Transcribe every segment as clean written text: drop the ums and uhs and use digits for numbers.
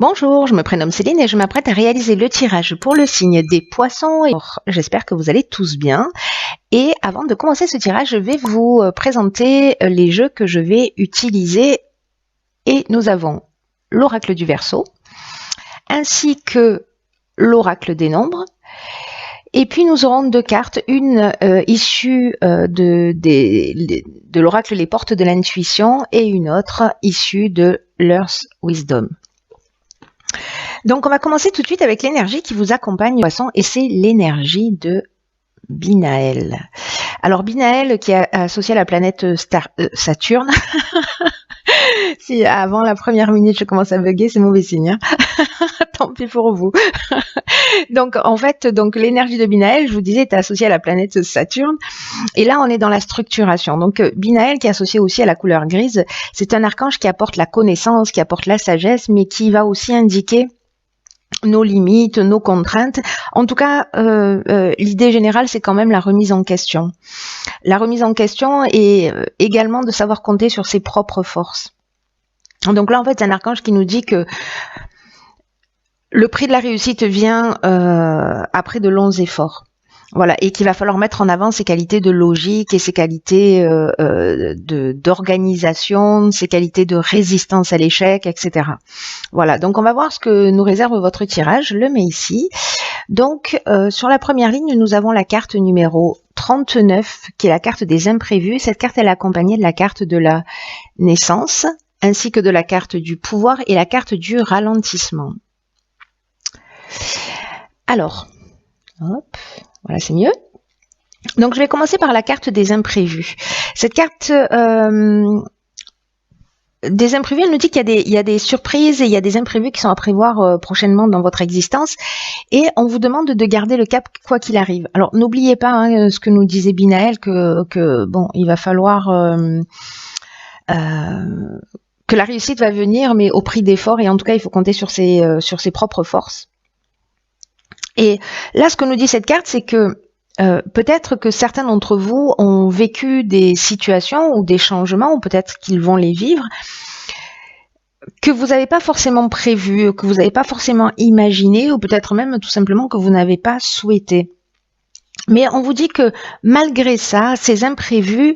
Bonjour, je me prénomme Céline et je m'apprête à réaliser le tirage pour le signe des poissons. J'espère que vous allez tous bien. Et avant de commencer ce tirage, je vais vous présenter les jeux que je vais utiliser. Et nous avons l'oracle du Verseau, ainsi que l'oracle des nombres. Et puis nous aurons deux cartes, une issue de l'oracle Les Portes de l'Intuition et une autre issue de l'Earth Wisdom. Donc on va commencer tout de suite avec l'énergie qui vous accompagne, poisson, et c'est l'énergie de Binaël. Alors Binaël qui est associé à la planète Saturne. Si avant la première minute je commence à bugger, c'est mauvais signe. Hein. Tant pis pour vous. Donc en fait, l'énergie de Binaël, je vous disais, est associée à la planète Saturne. Et là, on est dans la structuration. Donc Binaël, qui est associé aussi à la couleur grise, c'est un archange qui apporte la connaissance, qui apporte la sagesse, mais qui va aussi indiquer nos limites, nos contraintes. En tout cas, l'idée générale, c'est quand même la remise en question. La remise en question et également de savoir compter sur ses propres forces. Donc là, en fait, c'est un archange qui nous dit que le prix de la réussite vient après de longs efforts. Voilà, et qu'il va falloir mettre en avant ses qualités de logique et ses qualités d'organisation, ses qualités de résistance à l'échec, etc. Voilà, donc on va voir ce que nous réserve votre tirage. Je le mets ici. Donc, sur la première ligne, nous avons la carte numéro 39, qui est la carte des imprévus. Cette carte, elle est accompagnée de la carte de la naissance, ainsi que de la carte du pouvoir et la carte du ralentissement. Alors, hop, voilà, c'est mieux. Donc, je vais commencer par la carte des imprévus. Cette carte des imprévus, elle nous dit qu'il y a des surprises et il y a des imprévus qui sont à prévoir prochainement dans votre existence. Et on vous demande de garder le cap quoi qu'il arrive. Alors, n'oubliez pas ce que nous disait Binaël, que bon, il va falloir que la réussite va venir, mais au prix d'efforts. Et en tout cas, il faut compter sur ses propres forces. Et là, ce que nous dit cette carte, c'est que peut-être que certains d'entre vous ont vécu des situations ou des changements, ou peut-être qu'ils vont les vivre, que vous n'avez pas forcément prévu, que vous n'avez pas forcément imaginé, ou peut-être même tout simplement que vous n'avez pas souhaité. Mais on vous dit que malgré ça, ces imprévus,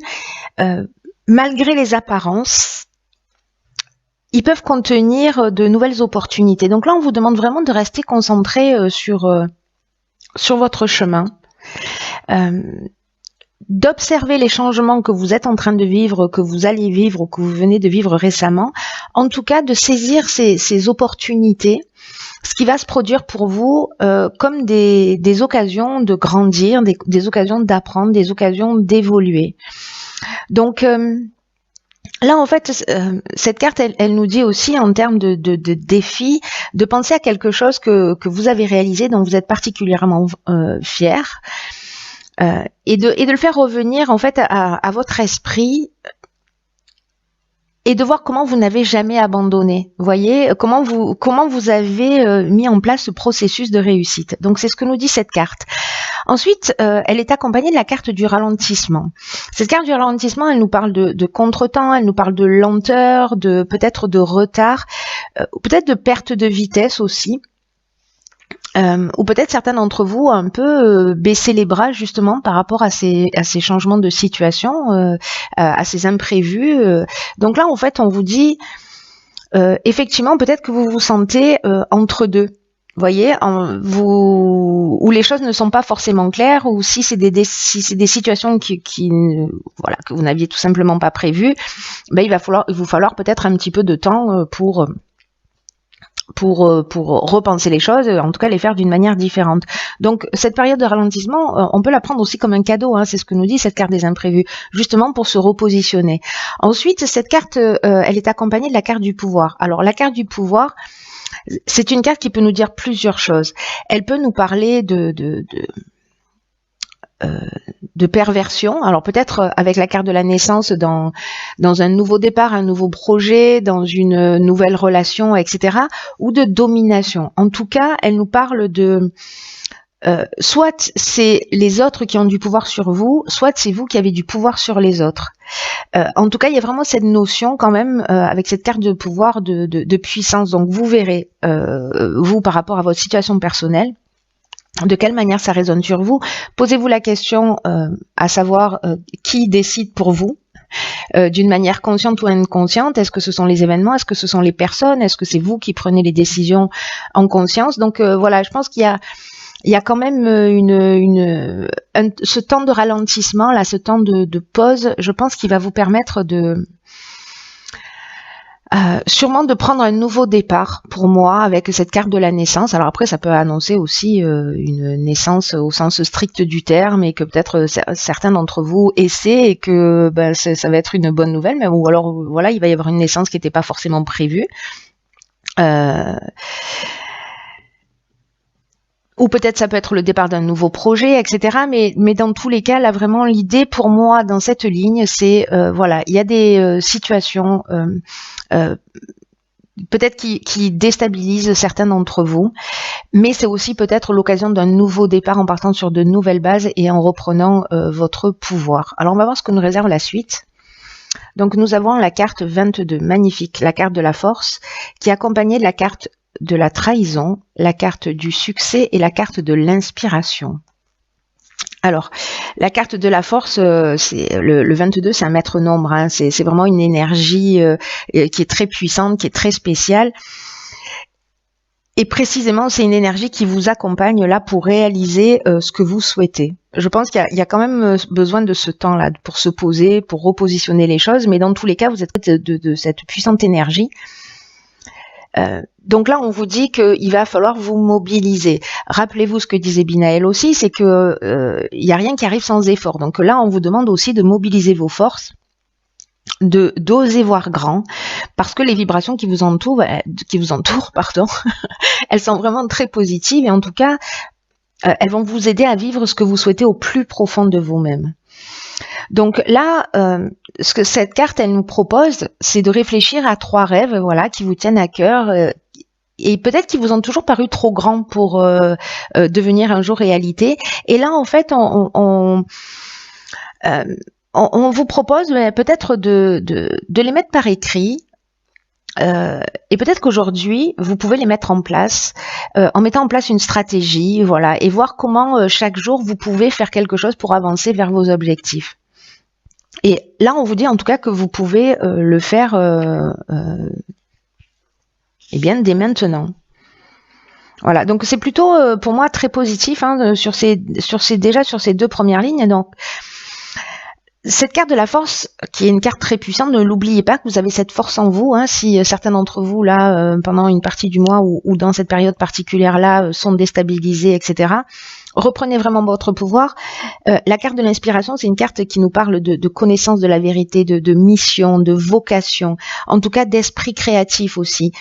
malgré les apparences, ils peuvent contenir de nouvelles opportunités. Donc là, on vous demande vraiment de rester concentré sur votre chemin, d'observer les changements que vous êtes en train de vivre, que vous allez vivre ou que vous venez de vivre récemment. En tout cas, de saisir ces opportunités, ce qui va se produire pour vous comme des occasions de grandir, des occasions d'apprendre, des occasions d'évoluer. Donc, là, en fait, cette carte, elle nous dit aussi, en termes de défi, de penser à quelque chose que vous avez réalisé, dont vous êtes particulièrement fier, et de le faire revenir, en fait, à votre esprit, et de voir comment vous n'avez jamais abandonné. Vous voyez, comment vous avez mis en place ce processus de réussite. Donc, c'est ce que nous dit cette carte. Ensuite, elle est accompagnée de la carte du ralentissement. Cette carte du ralentissement, elle nous parle de contretemps, elle nous parle de lenteur, peut-être de retard, peut-être de perte de vitesse aussi. Ou peut-être certains d'entre vous un peu baisser les bras justement par rapport à ces changements de situation, à ces imprévus. Donc là, en fait, on vous dit effectivement peut-être que vous vous sentez entre deux. Vous voyez, où les choses ne sont pas forcément claires, ou si c'est des situations qui que vous n'aviez tout simplement pas prévues, ben il va vous falloir peut-être un petit peu de temps pour repenser les choses, en tout cas les faire d'une manière différente. Donc cette période de ralentissement, on peut la prendre aussi comme un cadeau, c'est ce que nous dit cette carte des imprévus, justement pour se repositionner. Ensuite, cette carte, elle est accompagnée de la carte du pouvoir. Alors la carte du pouvoir, c'est une carte qui peut nous dire plusieurs choses. Elle peut nous parler de perversion. Alors peut-être avec la carte de la naissance dans un nouveau départ, un nouveau projet, dans une nouvelle relation, etc. ou de domination. En tout cas, elle nous parle soit c'est les autres qui ont du pouvoir sur vous, soit c'est vous qui avez du pouvoir sur les autres. En tout cas, il y a vraiment cette notion quand même avec cette carte de pouvoir de puissance. Donc vous verrez, vous par rapport à votre situation personnelle, de quelle manière ça résonne sur vous. Posez-vous la question à savoir qui décide pour vous, d'une manière consciente ou inconsciente. Est-ce que ce sont les événements? Est-ce que ce sont les personnes? Est-ce que c'est vous qui prenez les décisions en conscience? Donc voilà, je pense qu'il y a quand même ce temps de ralentissement, là, ce temps de pause, je pense qu'il va vous permettre sûrement de prendre un nouveau départ pour moi avec cette carte de la naissance. Alors après, ça peut annoncer aussi une naissance au sens strict du terme et que peut-être certains d'entre vous essaient et que ça va être une bonne nouvelle, mais ou alors voilà, il va y avoir une naissance qui n'était pas forcément prévue. Ou peut-être ça peut être le départ d'un nouveau projet, etc. Mais dans tous les cas, là vraiment l'idée pour moi dans cette ligne, c'est voilà, il y a des situations peut-être qui déstabilisent certains d'entre vous, mais c'est aussi peut-être l'occasion d'un nouveau départ en partant sur de nouvelles bases et en reprenant votre pouvoir. Alors on va voir ce que nous réserve la suite. Donc nous avons la carte 22, magnifique, la carte de la force, qui est accompagnée de la carte de la trahison, la carte du succès et la carte de l'inspiration. Alors, la carte de la force, c'est le 22, c'est un maître nombre, hein, c'est vraiment une énergie qui est très puissante, qui est très spéciale. Et précisément, c'est une énergie qui vous accompagne là pour réaliser ce que vous souhaitez. Je pense qu'il y a quand même besoin de ce temps-là pour se poser, pour repositionner les choses, mais dans tous les cas, vous êtes de cette puissante énergie. Donc là, on vous dit qu'il va falloir vous mobiliser. Rappelez-vous ce que disait Binaël aussi, c'est que il n'y a rien qui arrive sans effort. Donc là, on vous demande aussi de mobiliser vos forces, d'oser voir grand, parce que les vibrations qui vous entourent, pardon, elles sont vraiment très positives et en tout cas, elles vont vous aider à vivre ce que vous souhaitez au plus profond de vous-même. Donc là, ce que cette carte elle nous propose, c'est de réfléchir à 3 rêves, voilà, qui vous tiennent à cœur et peut-être qui vous ont toujours paru trop grands pour devenir un jour réalité. Et là, en fait, on vous propose peut-être de les mettre par écrit. Et peut-être qu'aujourd'hui, vous pouvez les mettre en place en mettant en place une stratégie, voilà, et voir comment chaque jour vous pouvez faire quelque chose pour avancer vers vos objectifs. Et là, on vous dit en tout cas que vous pouvez le faire eh bien, dès maintenant. Voilà, donc c'est plutôt pour moi très positif hein, déjà sur ces 2 premières lignes. Donc, cette carte de la force, qui est une carte très puissante, ne l'oubliez pas que vous avez cette force en vous. Hein, si certains d'entre vous, là, pendant une partie du mois ou dans cette période particulière-là, sont déstabilisés, etc., reprenez vraiment votre pouvoir. La carte de l'inspiration, c'est une carte qui nous parle de connaissance de la vérité, de mission, de vocation, en tout cas d'esprit créatif aussi.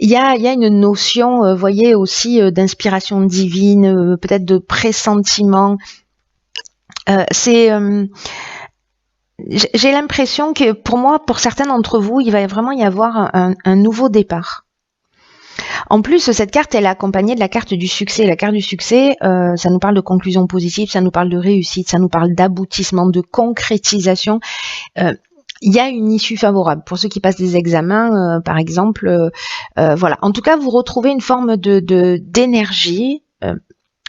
Il y a une notion, voyez, aussi d'inspiration divine, peut-être de pressentiment. J'ai l'impression que pour moi, pour certains d'entre vous, il va vraiment y avoir un nouveau départ. En plus, cette carte, elle est accompagnée de la carte du succès. La carte du succès, ça nous parle de conclusion positive, ça nous parle de réussite, ça nous parle d'aboutissement, de concrétisation. Il y a une issue favorable. Pour ceux qui passent des examens, par exemple, voilà. En tout cas, vous retrouvez une forme d'énergie,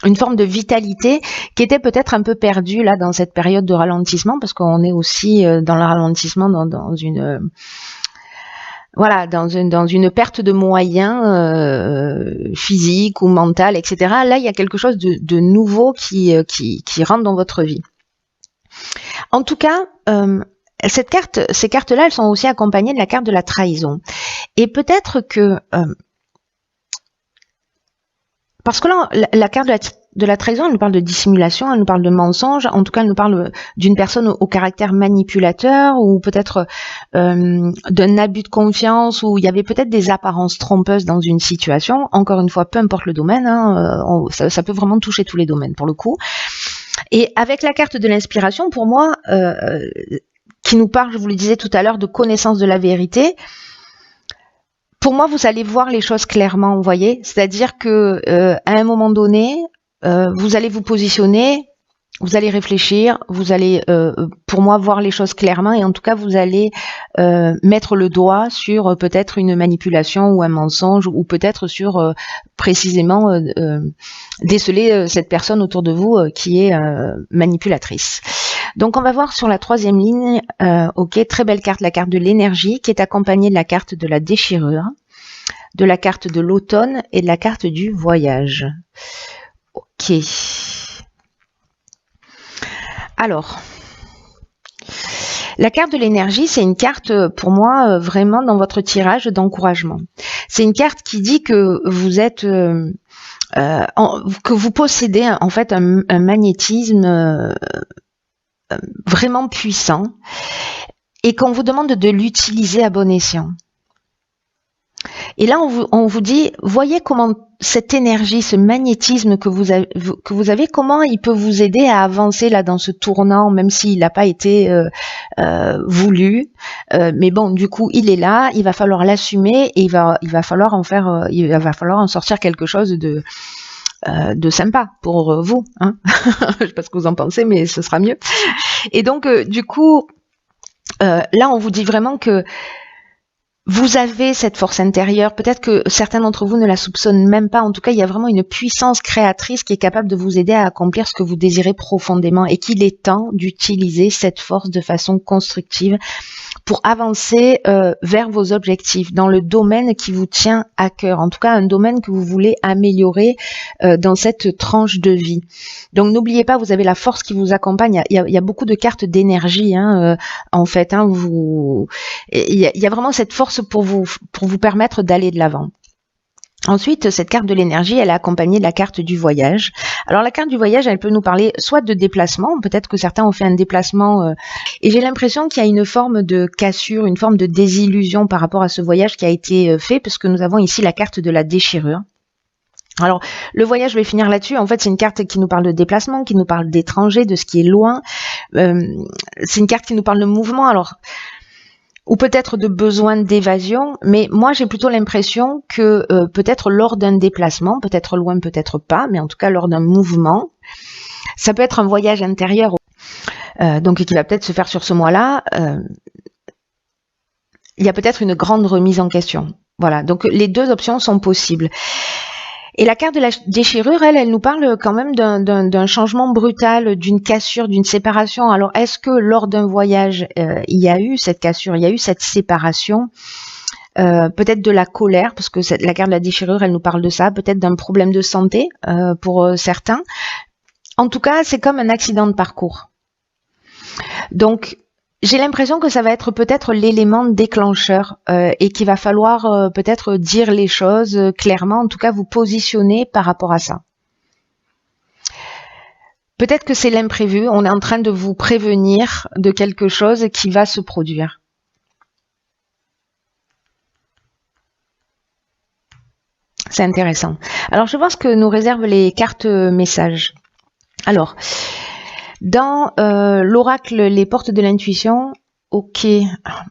une forme de vitalité qui était peut-être un peu perdue là dans cette période de ralentissement, parce qu'on est aussi dans le ralentissement dans une perte de moyens physiques ou mentaux, etc. Là, il y a quelque chose de nouveau qui rentre dans votre vie. En tout cas, ces cartes-là, elles sont aussi accompagnées de la carte de la trahison. Et peut-être que parce que là, la carte de la trahison, elle nous parle de dissimulation, elle nous parle de mensonge, en tout cas, elle nous parle d'une personne au caractère manipulateur ou peut-être d'un abus de confiance où il y avait peut-être des apparences trompeuses dans une situation. Encore une fois, peu importe le domaine, hein, ça peut vraiment toucher tous les domaines pour le coup. Et avec la carte de l'inspiration, pour moi, qui nous parle, je vous le disais tout à l'heure, de connaissance de la vérité, pour moi, vous allez voir les choses clairement, vous voyez. C'est-à-dire que à un moment donné, vous allez vous positionner, vous allez réfléchir, vous allez, pour moi, voir les choses clairement et en tout cas, vous allez mettre le doigt sur peut-être une manipulation ou un mensonge ou peut-être sur précisément déceler cette personne autour de vous qui est manipulatrice. Donc, on va voir sur la troisième ligne, ok, très belle carte, la carte de l'énergie qui est accompagnée de la carte de la déchirure, de la carte de l'automne et de la carte du voyage. Ok. Alors, la carte de l'énergie, c'est une carte pour moi vraiment dans votre tirage d'encouragement. C'est une carte qui dit que vous êtes, que vous possédez en fait un magnétisme vraiment puissant et qu'on vous demande de l'utiliser à bon escient. Et là, on vous dit, voyez comment cette énergie, ce magnétisme que vous avez, comment il peut vous aider à avancer là dans ce tournant, même s'il n'a pas été voulu. Mais bon, du coup, il est là, il va falloir l'assumer et il va falloir en faire, il va falloir en sortir quelque chose de sympa pour vous. Hein. Je sais pas ce que vous en pensez, mais ce sera mieux. Et donc, du coup, là, on vous dit vraiment que vous avez cette force intérieure, peut-être que certains d'entre vous ne la soupçonnent même pas, en tout cas il y a vraiment une puissance créatrice qui est capable de vous aider à accomplir ce que vous désirez profondément et qu'il est temps d'utiliser cette force de façon constructive pour avancer vers vos objectifs dans le domaine qui vous tient à cœur, en tout cas un domaine que vous voulez améliorer dans cette tranche de vie. Donc n'oubliez pas, vous avez la force qui vous accompagne, il y a beaucoup de cartes d'énergie en fait, il y a vraiment cette force pour vous permettre d'aller de l'avant. Ensuite, cette carte de l'énergie, elle est accompagnée de la carte du voyage. Alors la carte du voyage, elle peut nous parler soit de déplacement, peut-être que certains ont fait un déplacement et j'ai l'impression qu'il y a une forme de cassure, une forme de désillusion par rapport à ce voyage qui a été fait, parce que nous avons ici la carte de la déchirure. Alors, le voyage, je vais finir là-dessus. En fait, c'est une carte qui nous parle de déplacement, qui nous parle d'étrangers, de ce qui est loin. C'est une carte qui nous parle de mouvement. Alors, ou peut-être de besoin d'évasion, mais moi j'ai plutôt l'impression que peut-être lors d'un déplacement, peut-être loin, peut-être pas, mais en tout cas lors d'un mouvement, ça peut être un voyage intérieur, donc qui va peut-être se faire sur ce mois-là, il y a peut-être une grande remise en question. Voilà, donc les deux options sont possibles. Et la carte de la déchirure, elle nous parle quand même d'un changement brutal, d'une cassure, d'une séparation. Alors, est-ce que lors d'un voyage, il y a eu cette cassure, il y a eu cette séparation, peut-être de la colère, parce que la carte de la déchirure, elle nous parle de ça, peut-être d'un problème de santé pour certains. En tout cas, c'est comme un accident de parcours. Donc, j'ai l'impression que ça va être peut-être l'élément déclencheur et qu'il va falloir peut-être dire les choses clairement, en tout cas vous positionner par rapport à ça. Peut-être que c'est l'imprévu, on est en train de vous prévenir de quelque chose qui va se produire. C'est intéressant. Alors je vais voir ce que nous réservent les cartes messages. Alors, dans l'oracle Les Portes de l'intuition, ok,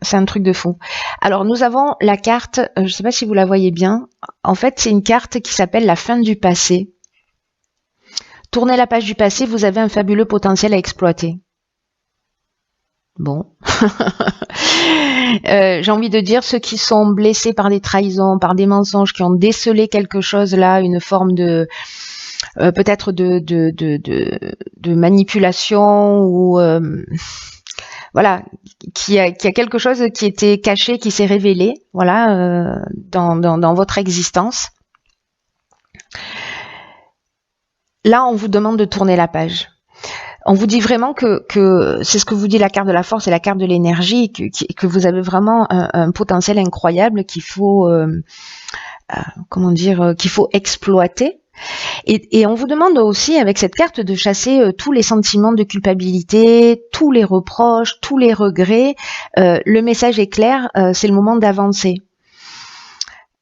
c'est un truc de fou. Alors nous avons la carte, je ne sais pas si vous la voyez bien, en fait c'est une carte qui s'appelle la fin du passé. Tournez la page du passé, vous avez un fabuleux potentiel à exploiter. Bon, j'ai envie de dire ceux qui sont blessés par des trahisons, par des mensonges, qui ont décelé quelque chose là, une forme de peut-être de manipulation ou voilà, qui a quelque chose qui était caché, qui s'est révélé, voilà, dans votre existence. Là, on vous demande de tourner la page. On vous dit vraiment que c'est ce que vous dit la carte de la force et la carte de l'énergie, que vous avez vraiment un potentiel incroyable qu'il faut, comment dire, qu'il faut exploiter. Et on vous demande aussi avec cette carte de chasser tous les sentiments de culpabilité, tous les reproches, tous les regrets. Le message est clair, c'est le moment d'avancer.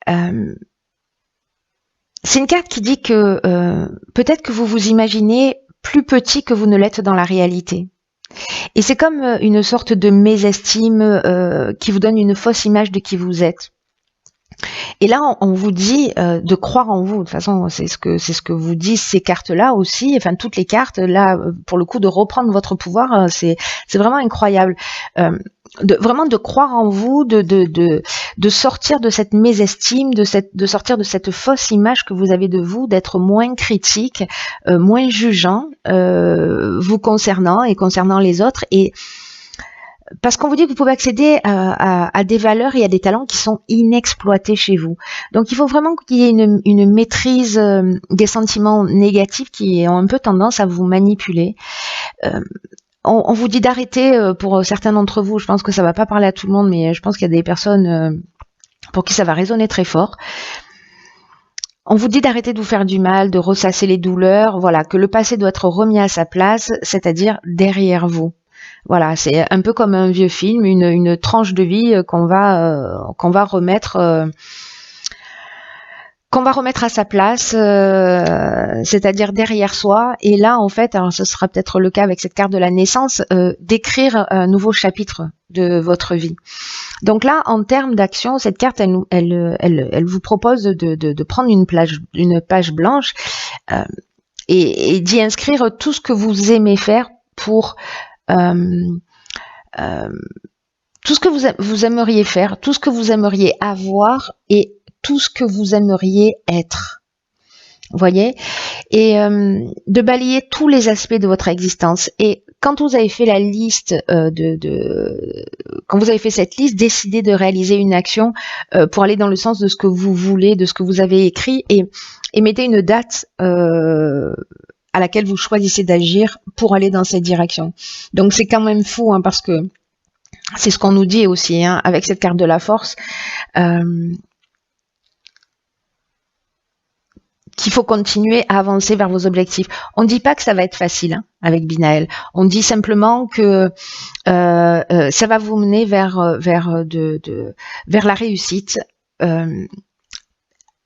C'est une carte qui dit que peut-être que vous vous imaginez plus petit que vous ne l'êtes dans la réalité. Et c'est comme une sorte de mésestime qui vous donne une fausse image de qui vous êtes. Et là, on vous dit de croire en vous. De toute façon, c'est ce que vous disent ces cartes-là aussi. Enfin, toutes les cartes là, pour le coup, de reprendre votre pouvoir, c'est vraiment incroyable. Vraiment de croire en vous, de sortir de cette mésestime, de sortir de cette fausse image que vous avez de vous, d'être moins critique, moins jugeant vous concernant et concernant les autres, et parce qu'on vous dit que vous pouvez accéder à des valeurs et à des talents qui sont inexploités chez vous. Donc il faut vraiment qu'il y ait une maîtrise des sentiments négatifs qui ont un peu tendance à vous manipuler. On vous dit d'arrêter pour certains d'entre vous. Je pense que ça va pas parler à tout le monde, mais je pense qu'il y a des personnes pour qui ça va résonner très fort. On vous dit d'arrêter de vous faire du mal, de ressasser les douleurs, voilà, que le passé doit être remis à sa place, c'est-à-dire derrière vous. Voilà, c'est un peu comme un vieux film, une tranche de vie qu'on va remettre à sa place, c'est-à-dire derrière soi. Et là, en fait, alors ce sera peut-être le cas avec cette carte de la naissance, d'écrire un nouveau chapitre de votre vie. Donc là, en termes d'action, cette carte, elle vous propose de prendre une page blanche et d'y inscrire tout ce que vous aimez faire pour tout ce que vous aimeriez faire, tout ce que vous aimeriez avoir et tout ce que vous aimeriez être. Vous voyez? Et de balayer tous les aspects de votre existence. Et quand vous avez fait la liste quand vous avez fait cette liste, décidez de réaliser une action pour aller dans le sens de ce que vous voulez, de ce que vous avez écrit, et mettez une date à laquelle vous choisissez d'agir pour aller dans cette direction. Donc c'est quand même fou, hein, parce que c'est ce qu'on nous dit aussi, hein, avec cette carte de la force, qu'il faut continuer à avancer vers vos objectifs. On ne dit pas que ça va être facile, hein, avec Binaël. On dit simplement que ça va vous mener vers la réussite,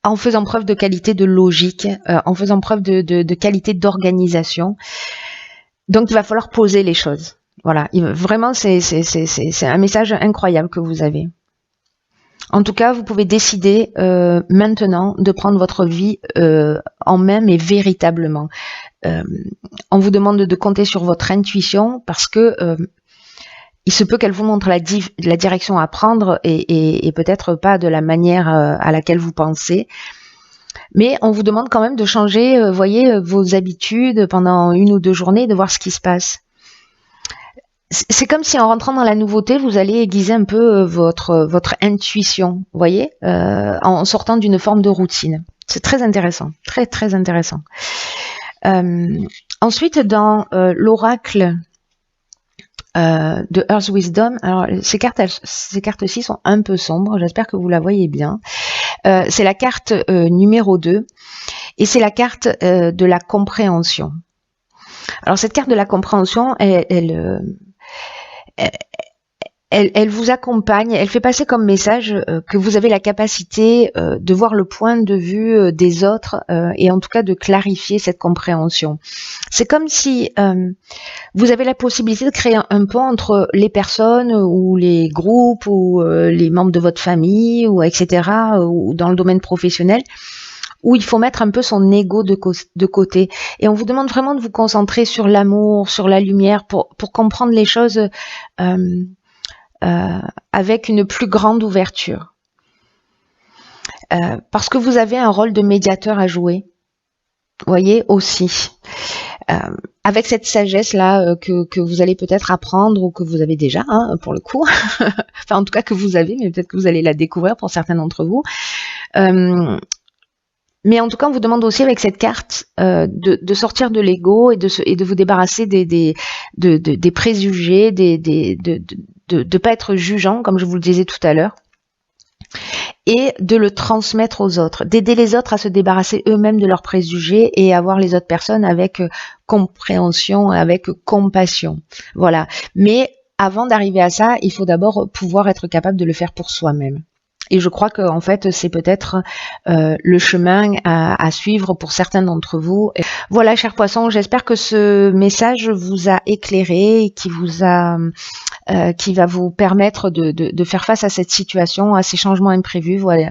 en faisant preuve de qualité de logique, en faisant preuve de qualité d'organisation. Donc il va falloir poser les choses. Voilà, vraiment c'est un message incroyable que vous avez. En tout cas, vous pouvez décider maintenant de prendre votre vie en main, mais véritablement. On vous demande de compter sur votre intuition, parce que il se peut qu'elle vous montre la direction à prendre, et peut-être pas de la manière à laquelle vous pensez. Mais on vous demande quand même de changer, voyez, vos habitudes pendant 1 ou 2 journées, de voir ce qui se passe. C'est comme si en rentrant dans la nouveauté, vous allez aiguiser un peu votre intuition, vous voyez, en sortant d'une forme de routine. C'est très intéressant, très très intéressant. Ensuite, dans l'oracle de Earth Wisdom, alors ces cartes-ci sont un peu sombres, j'espère que vous la voyez bien. C'est la carte numéro 2, et c'est la carte de la compréhension. Alors cette carte de la compréhension, elle vous accompagne, elle fait passer comme message que vous avez la capacité de voir le point de vue des autres, et en tout cas de clarifier cette compréhension. C'est comme si vous avez la possibilité de créer un pont entre les personnes ou les groupes ou les membres de votre famille, ou etc., ou dans le domaine professionnel, où il faut mettre un peu son ego de côté. Et on vous demande vraiment de vous concentrer sur l'amour, sur la lumière, pour comprendre les choses avec une plus grande ouverture. Parce que vous avez un rôle de médiateur à jouer, vous voyez, aussi. Avec cette sagesse-là que vous allez peut-être apprendre, ou que vous avez déjà, hein, pour le coup. Enfin, en tout cas que vous avez, mais peut-être que vous allez la découvrir pour certains d'entre vous. Mais en tout cas, on vous demande aussi avec cette carte de sortir de l'ego et de vous débarrasser des préjugés, de pas être jugeant, comme je vous le disais tout à l'heure, et de le transmettre aux autres, d'aider les autres à se débarrasser eux-mêmes de leurs préjugés et à voir les autres personnes avec compréhension, avec compassion. Voilà. Mais avant d'arriver à ça, il faut d'abord pouvoir être capable de le faire pour soi-même. Et je crois que en fait, c'est peut-être le chemin à suivre pour certains d'entre vous. Voilà, chers poissons, j'espère que ce message vous a éclairé et qui va vous permettre de faire face à cette situation, à ces changements imprévus. Voilà.